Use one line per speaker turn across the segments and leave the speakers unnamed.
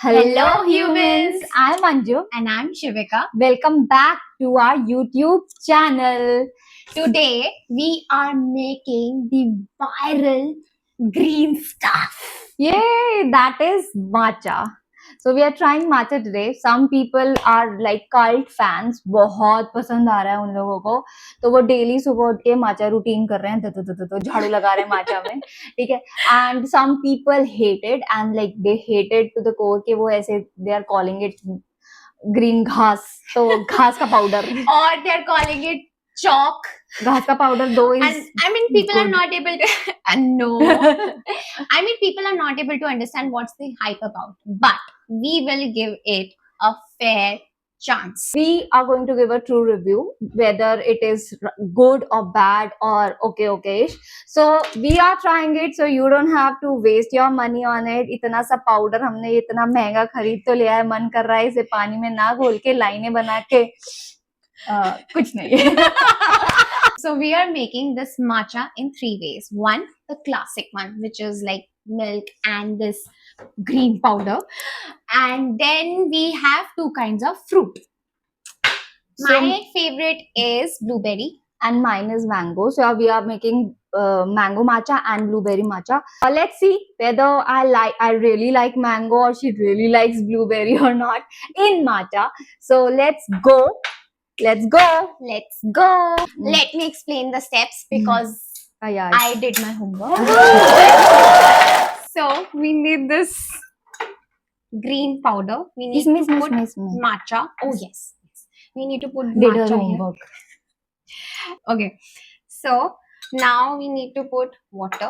Hello humans, I'm Anju.
And I'm Shivika.
Welcome back to our YouTube channel.
Today we are making the viral green stuff.
Yay, that is matcha. So we are trying matcha today. Some people are like cult fans. बहुत पसंद आ रहा है उन लोगों को, तो वो daily सुबह उठ के matcha routine कर रहे हैं, तो झाड़ू लगा रहे हैं matcha में, ठीक है. And some people hate it and like they hate it to the core कि वो ऐसे they are calling it green घास, तो घास का powder.
Or they are calling it chalk.
घास का powder though is
And I mean people
good.
are not able to no. I mean people are not able to understand what's the hype about. But we will give it a fair chance.
We are going to give a true review whether it is good or bad or okay-ish. So we are trying it, so you don't have to waste your money on it. इतना सा powder हमने इतना महंगा खरीद तो लिया है, मन कर रहा है इसे पानी में ना घोल के लाइनें बना के कुछ नहीं.
So we are making this matcha in 3 ways. One, the classic one, which is like milk and this green powder. And then we have 2 kinds of fruit. My favorite is blueberry.
And mine is mango. So we are making mango matcha and blueberry matcha. Let's see whether I really like mango or she really likes blueberry or not in matcha. So let's go. Let's go.
Let's go. Let me explain the steps because I did my homework. So we need this green powder. We need to put matcha. Oh yes. We need to put matcha here. Okay. So now we need to put water.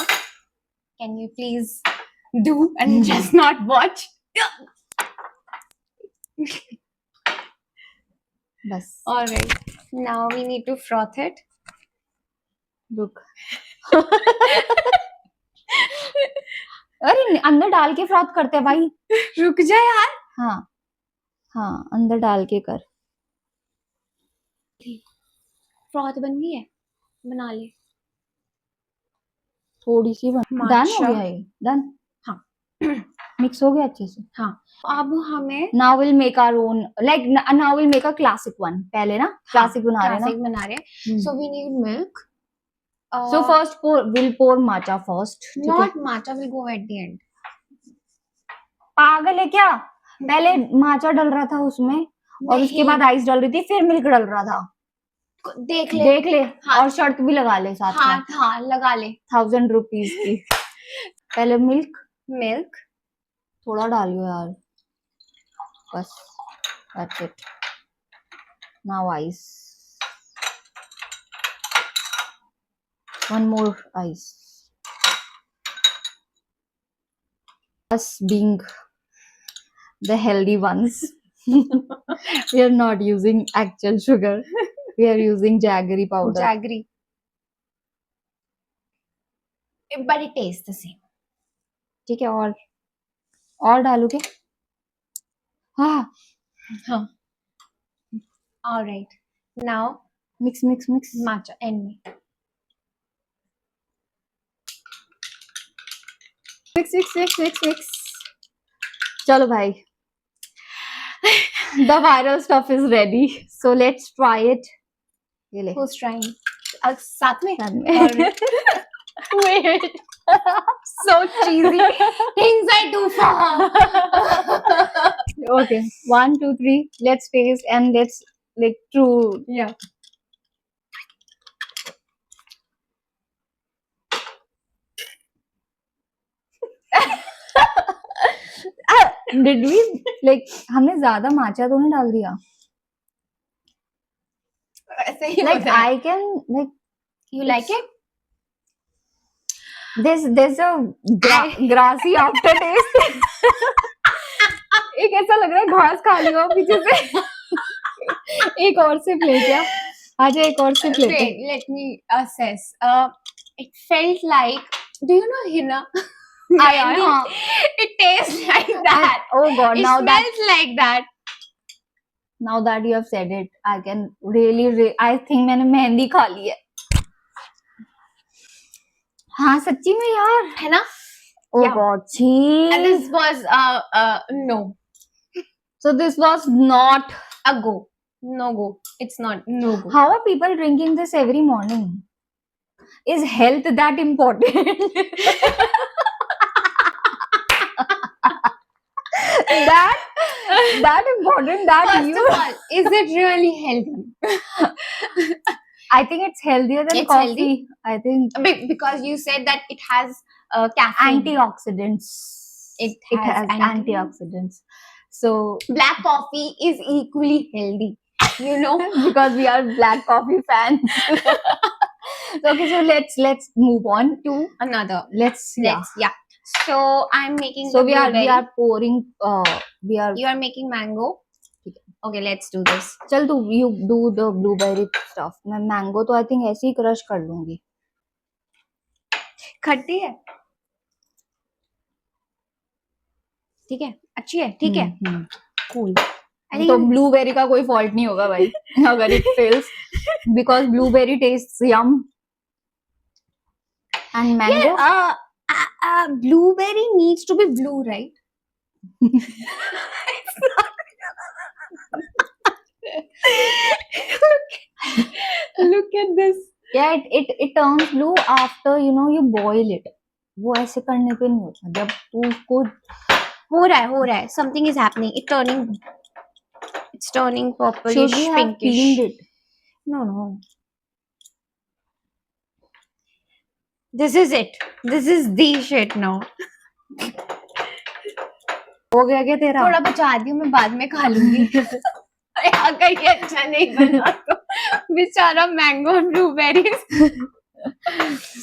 Can you please do and just not watch?
Bas.
All right. Now we need to froth it.
Look. अरे अंदर डाल के froth करते हैं भाई.
रुक जा यार.
हाँ हाँ अंदर डाल के कर.
फ्रॉथ बन गई है, बना ले.
थोड़ी सी बन. डन हो गया ये. डन.
हाँ.
मिक्स हो गया अच्छे से.
हाँ. अब हमें
now we'll make our own, like now we'll make a classic one. पहले ना classic बना रहे हैं ना.
So we need milk.
So first we'll pour matcha first.
Not matcha will go at the end.
पागल है क्या? पहले matcha डल रहा था उसमें और उसके बाद आइस डल रही थी, फिर मिल्क डल रहा था.
देख ले.
हाँ. और शर्त भी लगा ले साथ में.
हाँ लगा ले.
1000 रुपीस की. पहले
मिल्क
थोड़ा डालियो यार. बस. That's it. Now ice. One more ice. Us being the healthy ones, we are not using actual sugar. We are using jaggery powder.
Jaggery. But it tastes the same.
ठीक है. और डालू क्या? हाँ.
हाँ. All right. Now
mix
matcha end में.
Mix. चलो भाई. The viral stuff is ready. So let's try it. ये ले.
Who's trying? साथ में.
Wait.
So cheesy. Things I do for her.
Okay. 1, 2, 3. Let's taste and let's like true.
Yeah.
Did we like हमने ज्यादा matcha तो नहीं डाल दिया? Like I can like.
You like it?
There's a grassy aftertaste. एक ऐसा लग रहा है घास खा लिया पीछे से. एक और सिप ले क्या? आजा एक और सिप लेते.
Let me assess. It felt like. Do you know Hina? It tastes like that.
Oh God!
It smells like that.
Now that you have said it, I can really I think मैंने मेहंदी खा ली है. हाँ सच्ची में यार.
है ना?
Oh God, cheese.
And this was no.
So this was not.
A go. No go. It's not. No go.
How are people drinking this every morning? Is health that important? that important that
First
you.
of all, is it really healthy?
I think it's healthier than
It's
coffee.
healthy?
I think
Because you said that it has caffeine.
antioxidants.
It
It
has
has antioxidants. So
black coffee is equally healthy. You know,
because we are black coffee fans. Okay, so let's move on to
another.
let's
Yeah. So I'm making.
So
the
we are
blueberry.
pouring. We are.
You are making mango. Okay, let's do this.
चल तू you do the blueberry stuff. मैं mango तो I think ऐसे ही crush कर लूंगी.
खट्टी है. ठीक है, अच्छी है, ठीक है. Cool.
तो blueberry का कोई fault नहीं होगा भाई अगर it fails because blueberry tastes yum and mango.
Yeah, blueberry needs to be blue, right? Look at this.
Yeah, it turns blue after you boil it. वो ऐसे करने पे नहीं होता जब तू उसको
हो रहा है. Something is happening. It's turning purplish,
should we have
pinkish.
peeled it?
No. This is it. This is the shit now.
हो गया क्या तेरा?
थोड़ा बचा दियो, मैं बाद में खा लूंगी. अगर ये अच्छा नहीं बना तो बेचारा मैंगो और blueberries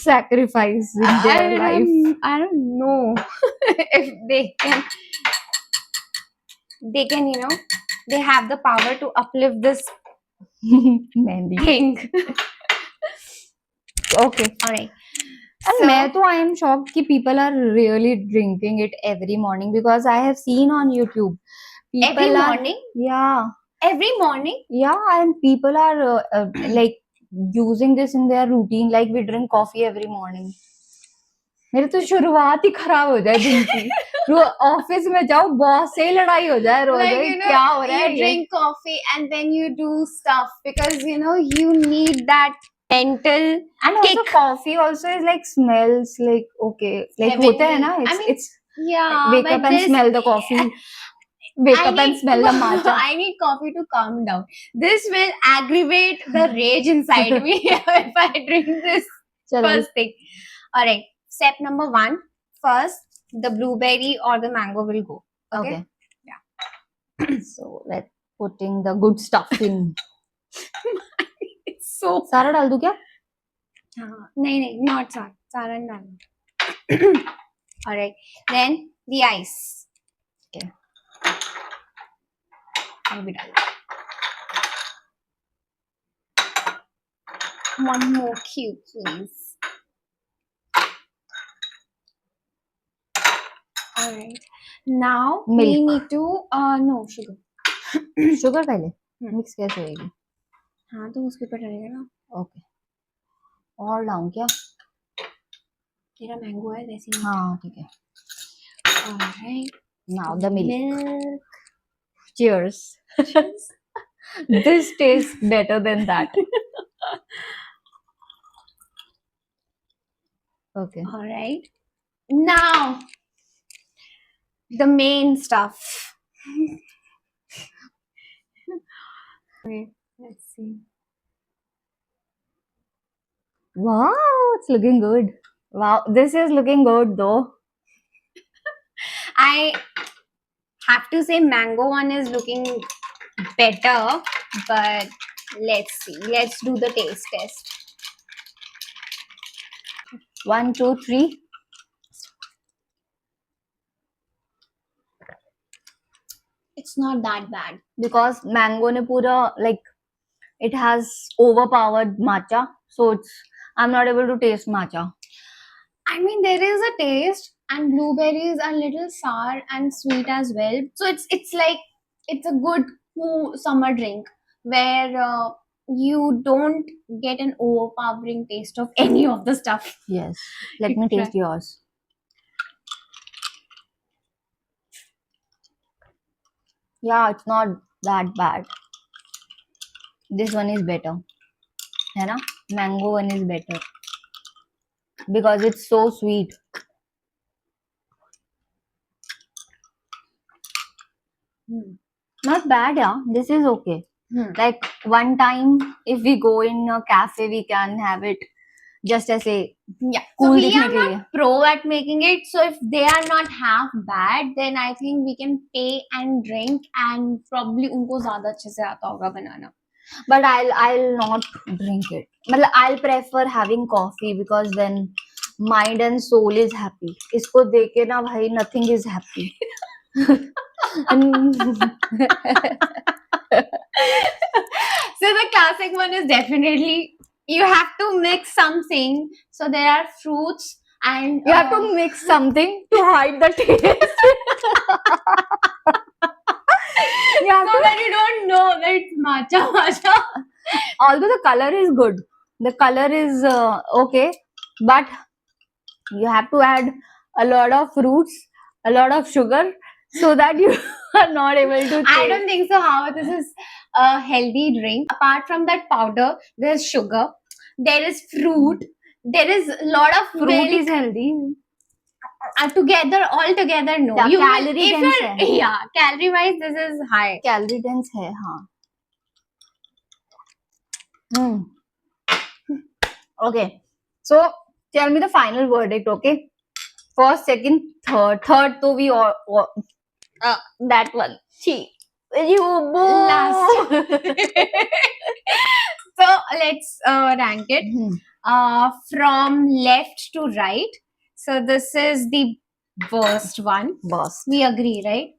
sacrifice in their life.
I don't know if they can they have the power to uplift this
Mehndi.
thing.
Okay.
Alright.
And मैं तो I am shocked कि people are really drinking it every morning because I have seen on YouTube.
Every morning?
Yeah.
Every morning?
Yeah, and people are like using this in their routine like we drink coffee every morning. मेरे तो शुरुआत ही खराब हो जाए दिन की office में जाओ बॉस से लड़ाई हो जाए रोज क्या हो रहा है
you drink coffee and then you do stuff because you need that mental
and
kick.
Also coffee also is like smells like okay like
Heavenly.
होता है ना it's
yeah
wake up and smell the coffee wake up and smell the matcha.
I need coffee to calm down. This will aggravate the rage inside me if I drink this first thing. Alright, step number 1. First, the blueberry or the mango will go. Okay.
Yeah. So let's putting the good stuff in.
It's so.
सारा डाल दूं क्या?
नहीं, not सारा. सारा डाल. Alright, then the ice.
Okay.
I'll be done. One more cube, please. Alright. Now
Milk.
we need to no sugar.
Sugar पहले mix कैसे होएगी?
हाँ तो उसके ऊपर डालेगा ना.
Okay. और डाऊं क्या?
तेरा मैंगो है वैसे.
हाँ ठीक है.
Alright.
Now the milk. Cheers. This tastes better than that. Okay.
Alright. Now the main stuff. Okay, let's see.
Wow, it's looking good. Wow, this is looking good though.
I have to say mango one is looking better, but let's see. Let's do the taste test.
1, 2, 3.
It's not that bad
because mango ne pura like it has overpowered matcha, so I'm not able to taste matcha.
I mean there is a taste, and blueberries are little sour and sweet as well. So it's like it's a good cool summer drink where you don't get an overpowering taste of any of the stuff.
Yes, let me taste yours. Yeah, it's not that bad. This one is better. है ना? Mango one is better because it's so sweet. Not bad, yeah. This is okay. Like one time, if we go in a cafe, we can have it just as a
Yeah.
cool
So we
दिखने
are
के
not
लिए.
pro at making it. So if they are not half bad, then I think we can pay and drink, and probably उनको ज़्यादा अच्छे से आता होगा बनाना.
But I'll not drink it. मतलब I'll prefer having coffee because then mind and soul is happy. इसको देख के ना भाई nothing is happy.
So the classic one is definitely you have to mix something. So there are fruits and
You have to mix something to hide the taste. You have
so
to,
that you don't know that it's matcha.
although the color is good, the color is okay, but you have to add a lot of fruits, a lot of sugar, so that you are not able to taste.
I don't think so. How this is a healthy drink. Apart from that powder, there's sugar, there is fruit, there is a lot of
Fruit
milk.
is healthy.
All together, no.
Yeah,
You will-
calorie
if
dense
you're-
है.
Yeah, calorie wise, this is high.
Calorie dense है, हाँ. Okay, so tell me the final verdict, okay? First, second, third. Third, to we all that one. She, you boo.
Last. So let's rank it from left to right. So this is the worst one.
Worst.
We agree, right?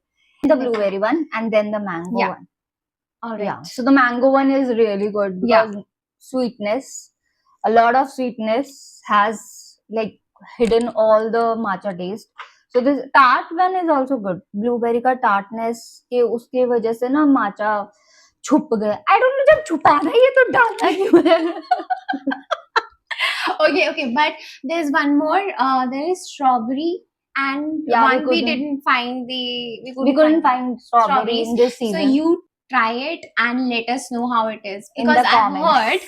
The blueberry one and then the mango
Yeah.
one.
All right.
Yeah. So the mango one is really good because sweetness, a lot of sweetness has like hidden all the matcha taste. So this tart one is also good. Blueberry का tartness के उसके वजह से ना matcha छुप गया. I don't know जब छुपाना है तो डालना क्यों है?
Okay, but there's one more. There is strawberry and
Yeah,
one we didn't find the
we couldn't find strawberry in this season.
So you try it and let us know how it is
in
because
the
I've
comments.
heard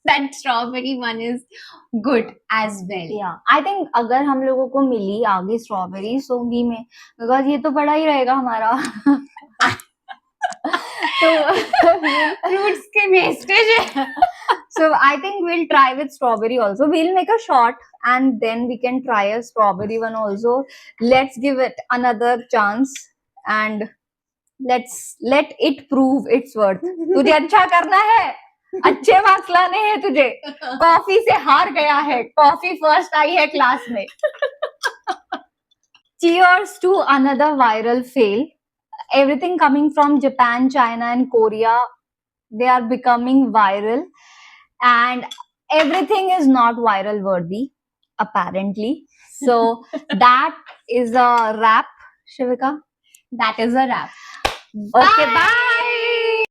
that strawberry one is good as well.
Yeah, I think अगर हम लोगों को मिली आगे strawberry सोंगी में because ये तो पड़ा ही रहेगा हमारा. तो
fruits के wastage है.
So I think we'll try with strawberry also. We'll make a shot and then we can try a strawberry one also. Let's give it another chance and let's let it prove its worth. तुझे अच्छा करना है, अच्छे marks लाने हैं तुझे. Coffee से हार गया है, कॉफी फर्स्ट आई है क्लास में. Cheers to another viral fail. Everything coming from Japan, China and Korea, they are becoming viral. And everything is not viral worthy, apparently. So that is a wrap, Shivika.
That is a wrap.
Okay, bye.